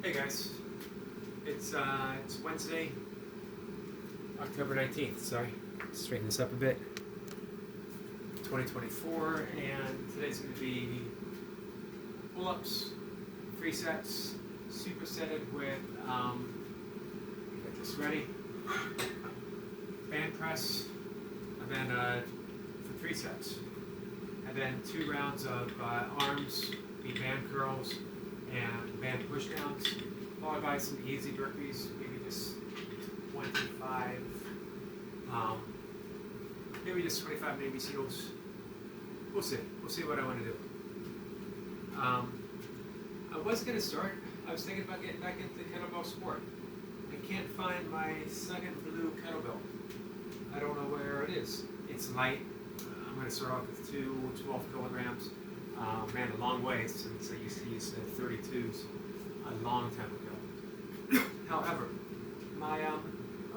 Hey guys, it's Wednesday, October 19th. Sorry, straighten this up a bit. 2024, and today's going to be pull-ups, 3 sets, supersetted with get this ready, band press, and then for 3 sets, and then 2 rounds of arms, be band curls and band pushdowns, followed by some easy burpees, maybe just 25, maybe just 25 Navy SEALs. We'll see what I want to do. I was going to start, I was thinking about getting back into kettlebell sport. I can't find my second blue kettlebell. I don't know where it is. It's light. I'm going to start off with 12 kilograms. Man, a long way since I used to use the 32s a long time ago. However, my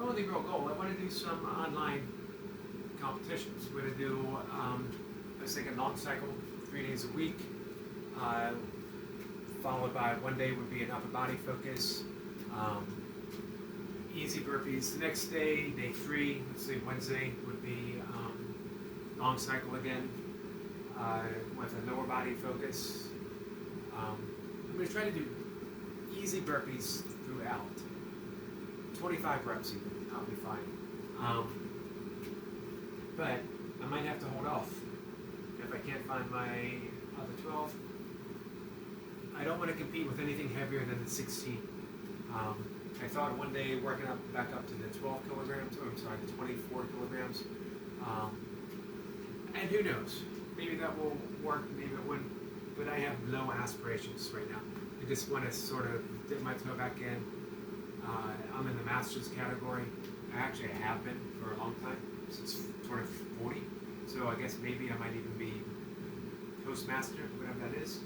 only real goal, I want to do some online competitions. We're going to do, I was thinking long cycle, 3 days a week, followed by 1 day would be an upper body focus, easy burpees. The next day, day 3, let's say Wednesday, would be long cycle again, with a lower body focus. I'm going to try to do easy burpees throughout. 25 reps even, I'll be fine. But I might have to hold off if I can't find my other 12. I don't want to compete with anything heavier than the 16. I thought one day working back up to the 12 kilograms, or I'm sorry, the 24 kilograms. And who knows? Maybe that will work, maybe it wouldn't. But I have low aspirations right now. I just want to sort of dip my toe back in. I'm in the Masters category. I have been for a long time, since sort of 40. So I guess maybe I might even be Postmaster, whatever that is.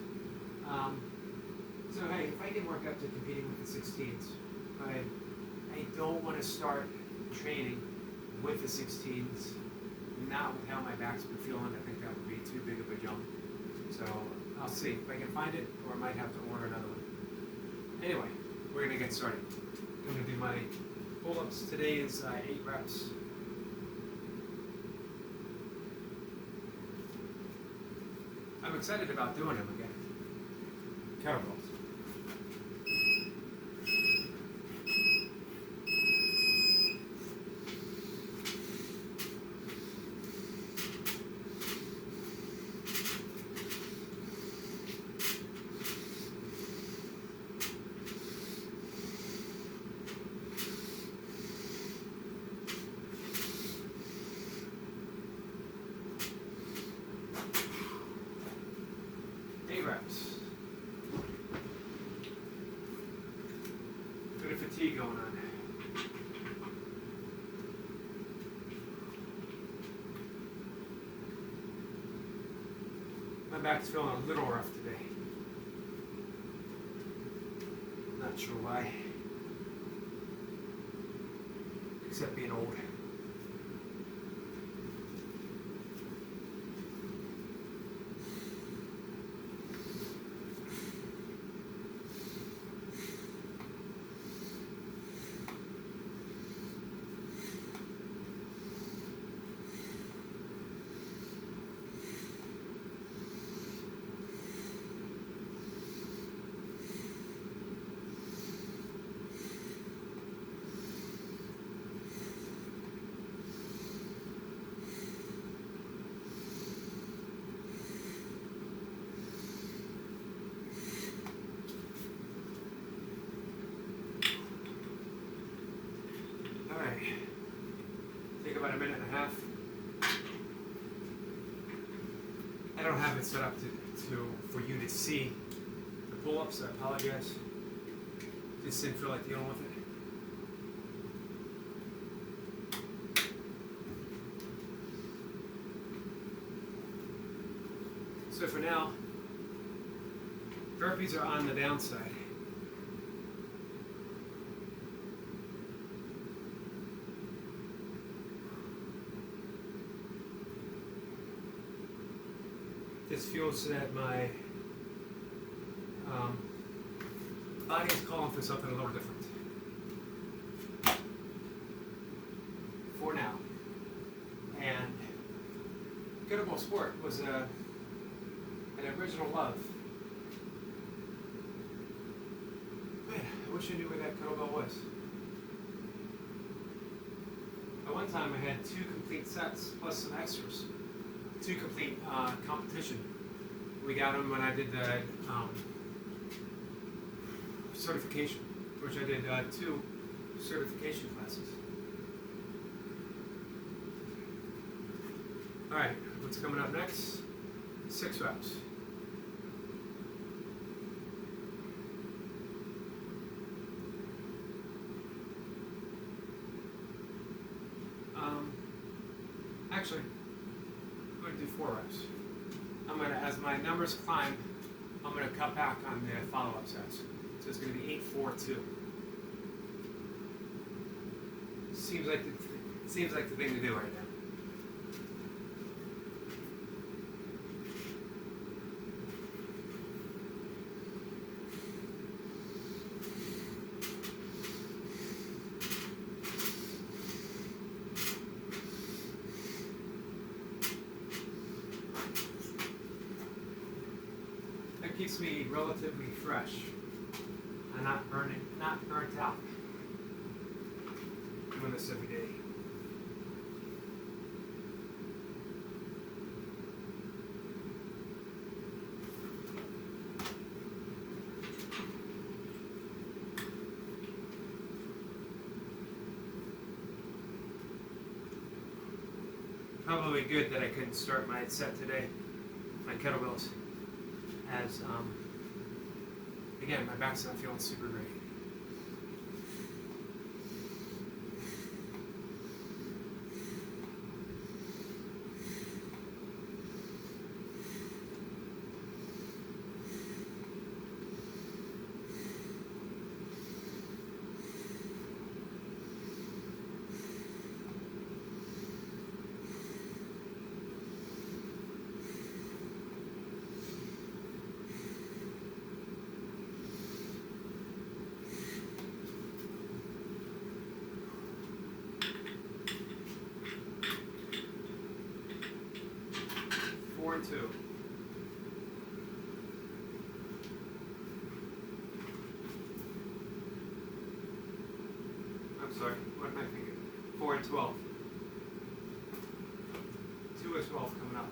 So hey, if I can work up to competing with the 16s, but I don't want to start training with the 16s, not with how my back's been feeling. I think that would be too big of a jump. So I'll see if I can find it, or I might have to order another one. Anyway, we're going to get started. I'm going to do my pull-ups. Today is 8 reps. I'm excited about doing them again. Kettlebells. Reps. Bit of fatigue going on. My back's feeling a little rough today. Not sure why. Except being old. Take about a minute and a half. I don't have it set up for you to see the pull-ups. I apologize. Just didn't feel like dealing with it. So for now, burpees are on the downside. This feels that my body is calling for something a little different. For now. And Kettlebell sport was an original love. Man, I wish I knew where that kettlebell was. At one time I had 2 complete sets plus some extras. 2 complete competition. We got them when I did the certification, which I did 2 certification classes. Alright, what's coming up next? 6 reps. Actually, I'm going to do 4 reps. As my numbers climb, I'm going to cut back on the follow-up sets. So it's going to be 8, 4, 2. Seems like the thing to do right now. Keeps me relatively fresh and not burnt out. Doing this every day. Probably good that I couldn't start my set today, my kettlebells. As, again, my back's not feeling super great. Two. I'm sorry, what am I thinking? 4 and 12. 2 and 12 coming up.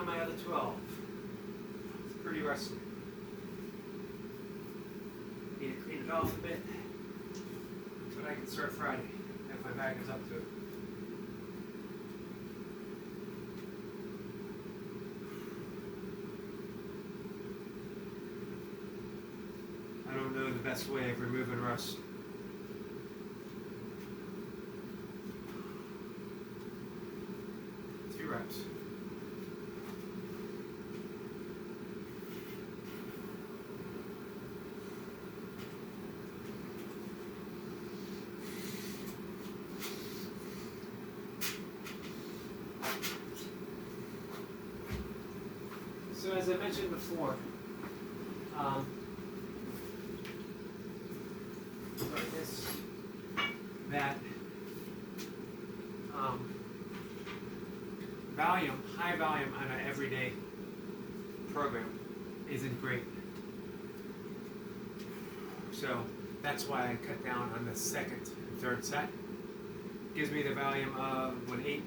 My other 12. It's pretty rusty. Need to clean it off a bit, but I can start Friday if my bag is up to it. I don't know the best way of removing rust. Two reps. So as I mentioned before, that high volume on an everyday program isn't great. So that's why I cut down on the second and third set. Gives me the volume of 8,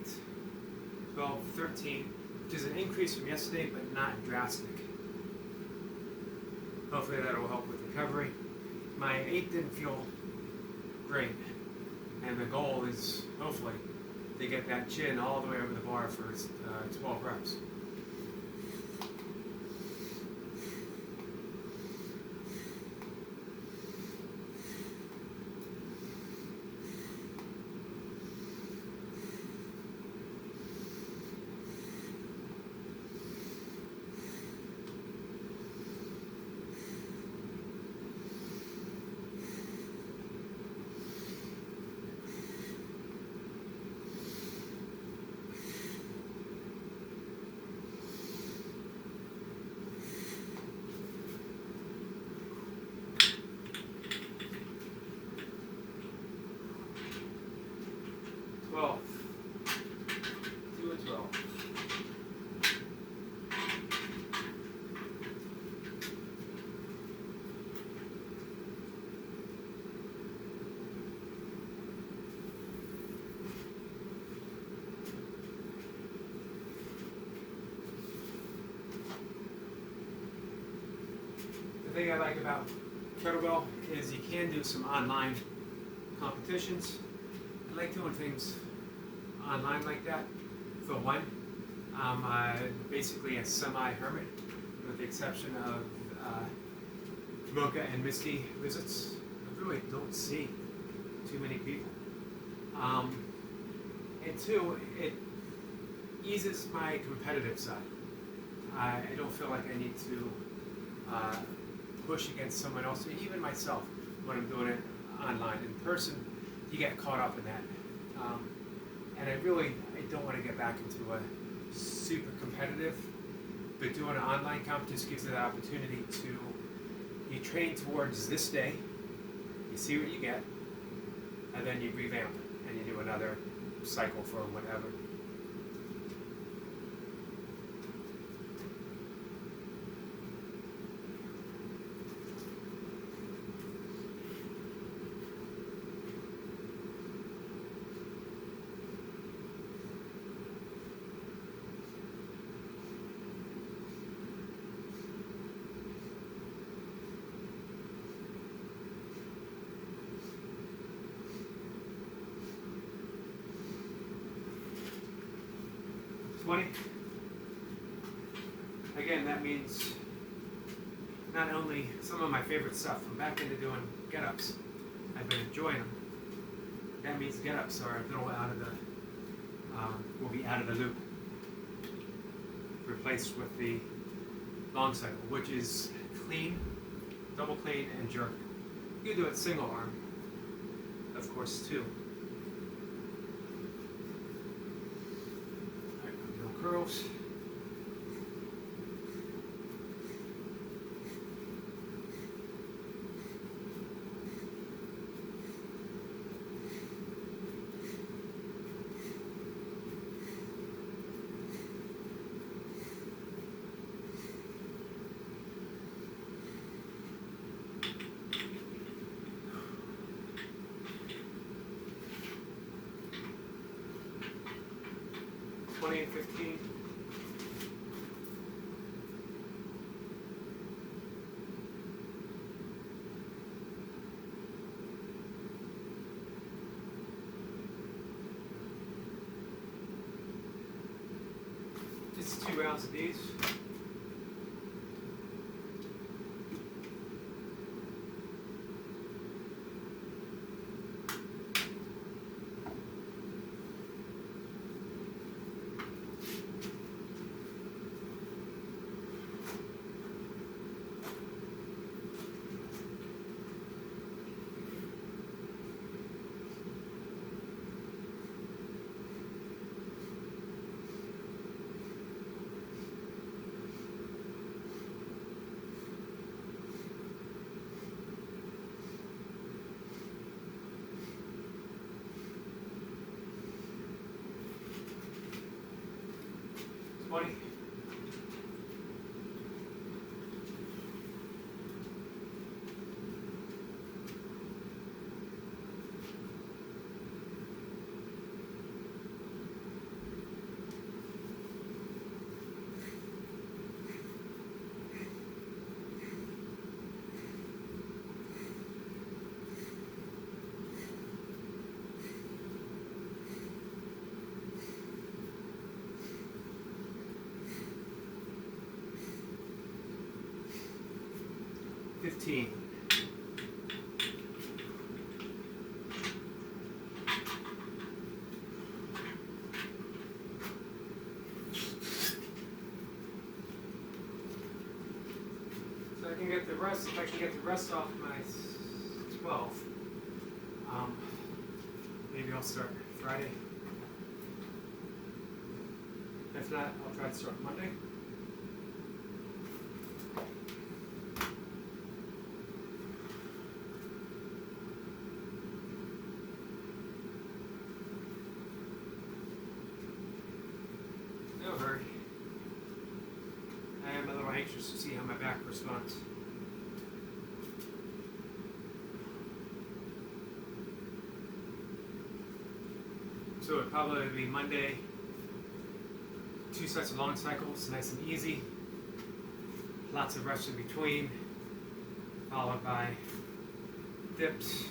12, 13, which is an increase from yesterday, but not drastic. Hopefully that will help with recovery. My 8 didn't feel great, and the goal is hopefully to get that chin all the way over the bar for 12 reps. 12. 2 and 12. The thing I like about Kettlebell is you can do some online competitions. I like doing things online like that. For one, I'm basically a semi-hermit, with the exception of Mocha and Misty visits. I really don't see too many people. And two, it eases my competitive side. I don't feel like I need to push against someone else, even myself, when I'm doing it online. In person, you get caught up in that. And I don't want to get back into a super competitive, but doing an online comp just gives you the opportunity to, you train towards this day, you see what you get, and then you revamp it, and you do another cycle for whatever. Again, that means not only some of my favorite stuff. I'm back into doing get-ups. I've been enjoying them. That means get-ups are a little out of the, will be out of the loop. Replaced with the long cycle, which is clean, double clean, and jerk. You do it single arm, of course, too. Curls. And 15. Just 2 rounds of these. Money. So I can get the rest, if I can get the rest off my 12, maybe I'll start Friday. If not, I'll try to start Monday. anxious to see how my back responds. So it would probably be Monday, 2 sets of long cycles, nice and easy. Lots of rest in between, followed by dips,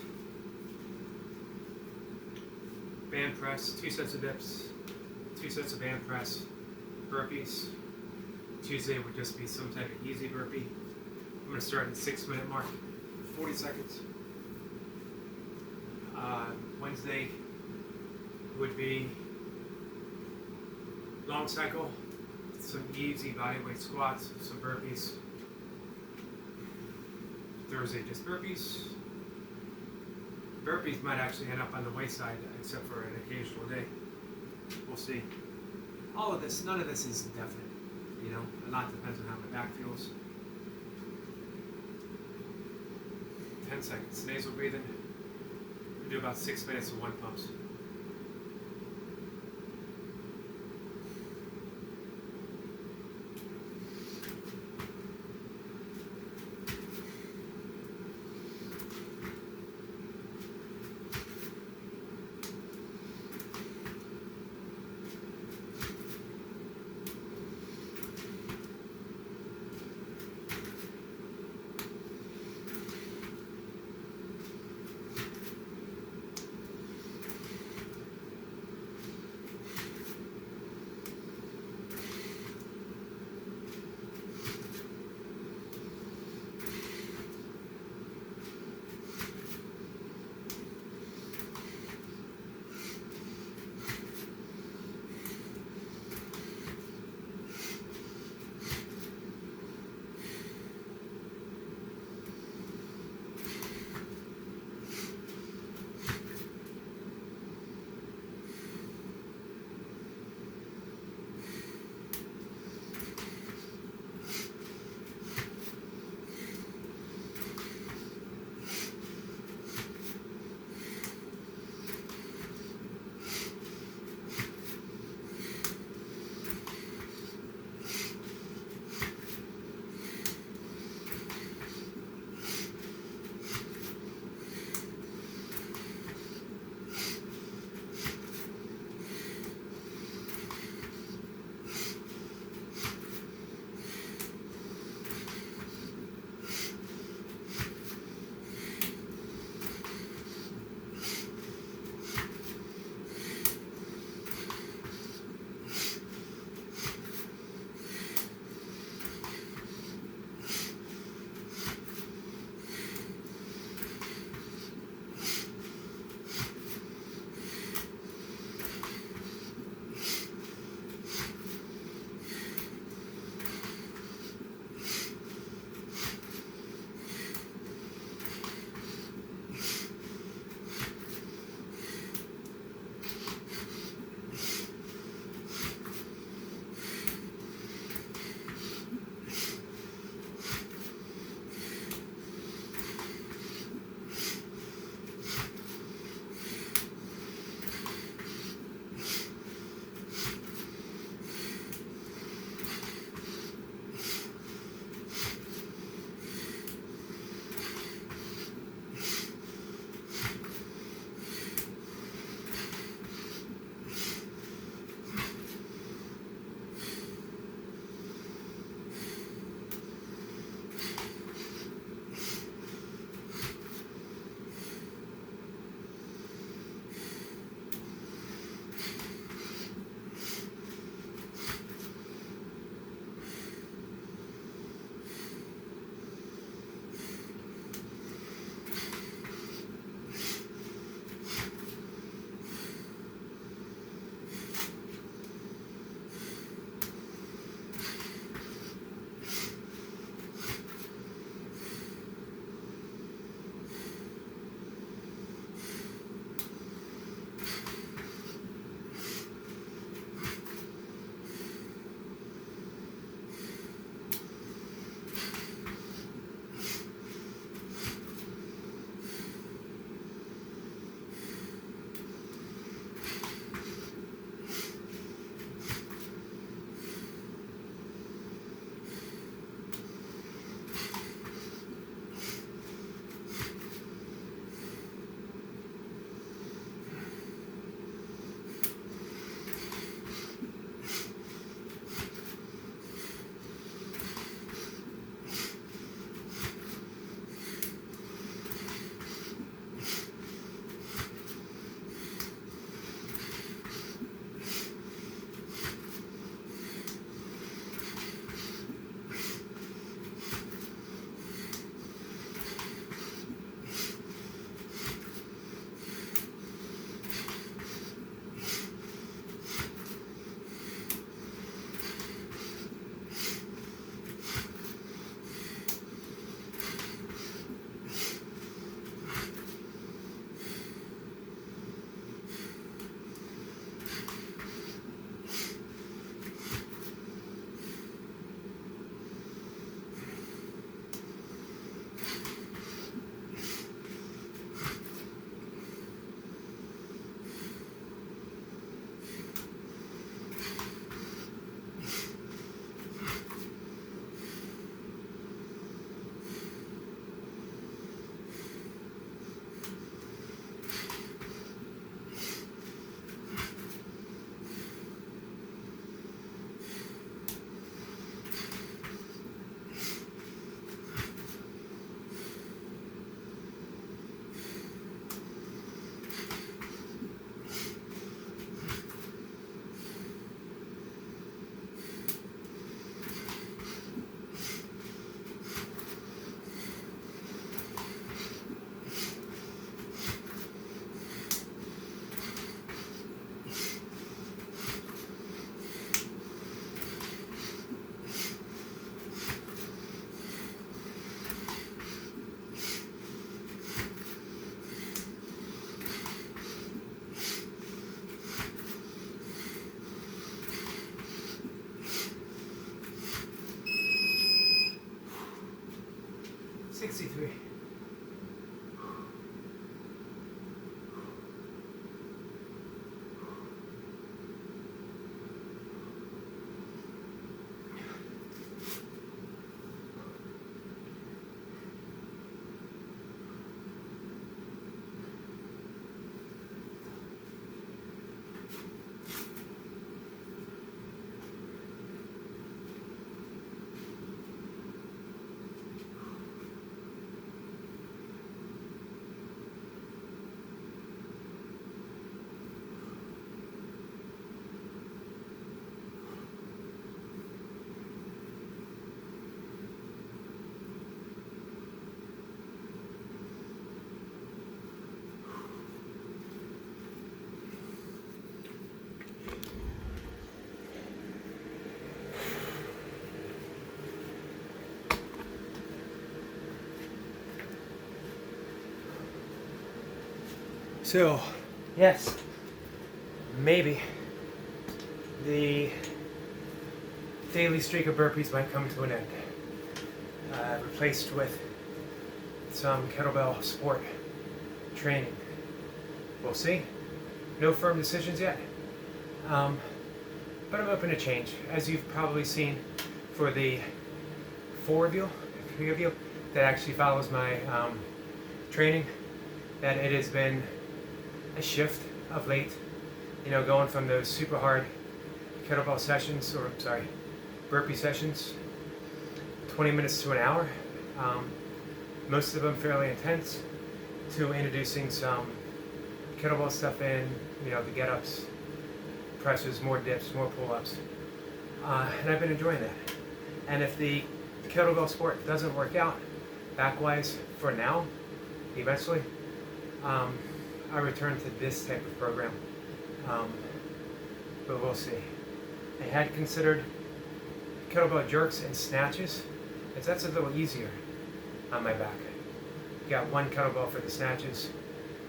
band press, 2 sets of dips, 2 sets of band press, burpees. Tuesday would just be some type of easy burpee. I'm going to start at the 6-minute mark, 40 seconds. Wednesday would be long cycle, some easy bodyweight squats, some burpees. Thursday, just burpees. Burpees might actually end up on the wayside, except for an occasional day. We'll see. All of this, none of this is definite. You know, a lot depends on how my back feels. 10 seconds, nasal breathing. We do about 6 minutes of 1 pumps. 53. So, yes, maybe the daily streak of burpees might come to an end, replaced with some kettlebell sport training. We'll see. No firm decisions yet, but I'm open to change. As you've probably seen for the three of you that actually follows my training, that it has been a shift of late, going from those super hard kettlebell sessions, burpee sessions, 20 minutes to an hour, most of them fairly intense, to introducing some kettlebell stuff in, the get-ups, presses, more dips, more pull-ups, and I've been enjoying that. And if the kettlebell sport doesn't work out back-wise for now, eventually, I return to this type of program, but we'll see. I had considered kettlebell jerks and snatches, as that's a little easier on my back. You got one kettlebell for the snatches,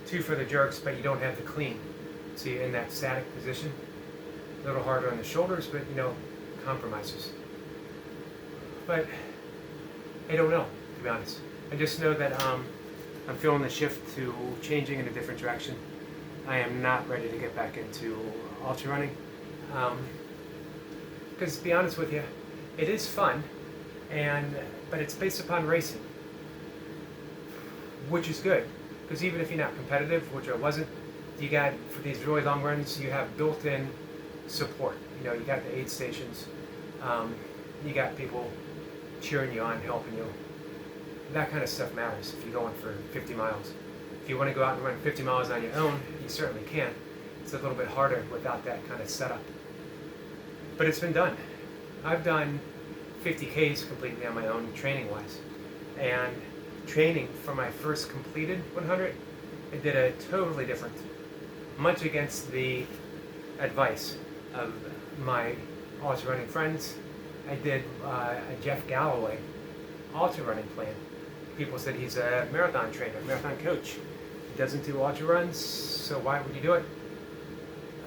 two for the jerks, but you don't have the clean. So you're in that static position. A little harder on the shoulders, but compromises. But I don't know, to be honest. I just know that I'm feeling the shift to changing in a different direction. I am not ready to get back into ultra running. Because to be honest with you, it is fun, but it's based upon racing, which is good. Because even if you're not competitive, which I wasn't, you got, for these really long runs, you have built-in support. You got the aid stations, you got people cheering you on, helping you. That kind of stuff matters if you're going for 50 miles. If you want to go out and run 50 miles on your own, you certainly can. It's a little bit harder without that kind of setup. But it's been done. I've done 50 Ks completely on my own, training-wise. And training for my first completed 100, I did a totally different, much against the advice of my ultra running friends. I did a Jeff Galloway ultra running plan. People said he's a marathon trainer, marathon coach. He doesn't do ultra runs, so why would you do it?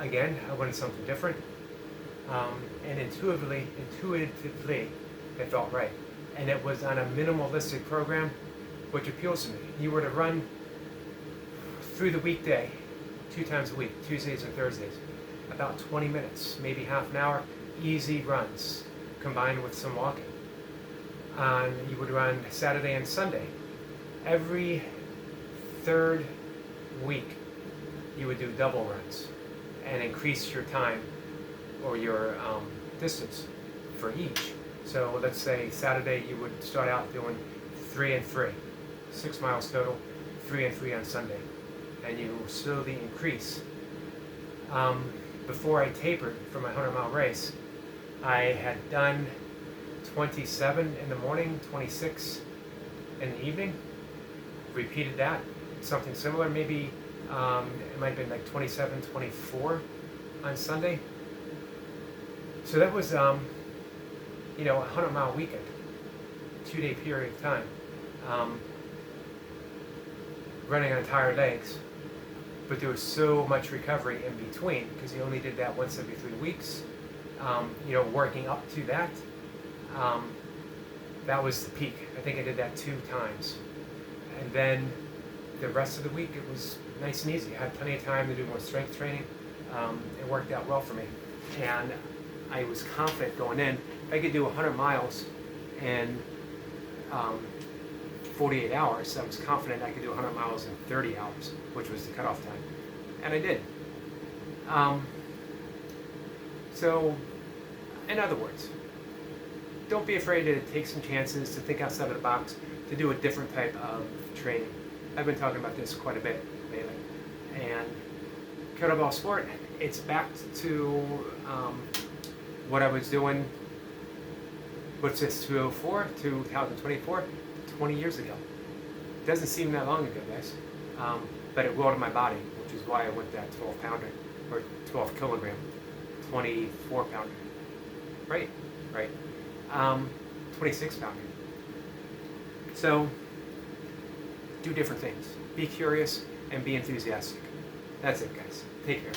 Again, I wanted something different. And intuitively, it felt right. And it was on a minimalistic program, which appeals to me. You were to run through the weekday, 2 times a week, Tuesdays and Thursdays, about 20 minutes, maybe half an hour, easy runs, combined with some walking. You would run Saturday and Sunday. Every third week, you would do double runs and increase your time or your distance for each. So let's say Saturday you would start out doing 3 and 3, 6 miles total, 3 and 3 on Sunday, and you slowly increase. Before I tapered for my 100-mile race, I had done 27 in the morning, 26 in the evening. Repeated that, something similar. Maybe it might have been like 27, 24 on Sunday. So that was, a 100-mile weekend, 2-day period of time, running on tired legs. But there was so much recovery in between because you only did that once every 3 weeks. Working up to that, that was the peak. I think I did that 2 times And then the rest of the week, it was nice and easy. I had plenty of time to do more strength training. It worked out well for me. And I was confident going in, if I could do 100 miles in 48 hours, I was confident I could do 100 miles in 30 hours, which was the cutoff time. And I did. So, in other words, don't be afraid to take some chances, to think outside of the box, to do a different type of training. I've been talking about this quite a bit lately. And kettlebell sport, it's back to what I was doing, what's this, 2024, 20 years ago. It doesn't seem that long ago, guys. But it rolled in my body, which is why I went that 12 pounder, or 12 kilogram, 24 pounder. Right. 26 pounder. So, do different things. Be curious and be enthusiastic. That's it, guys. Take care.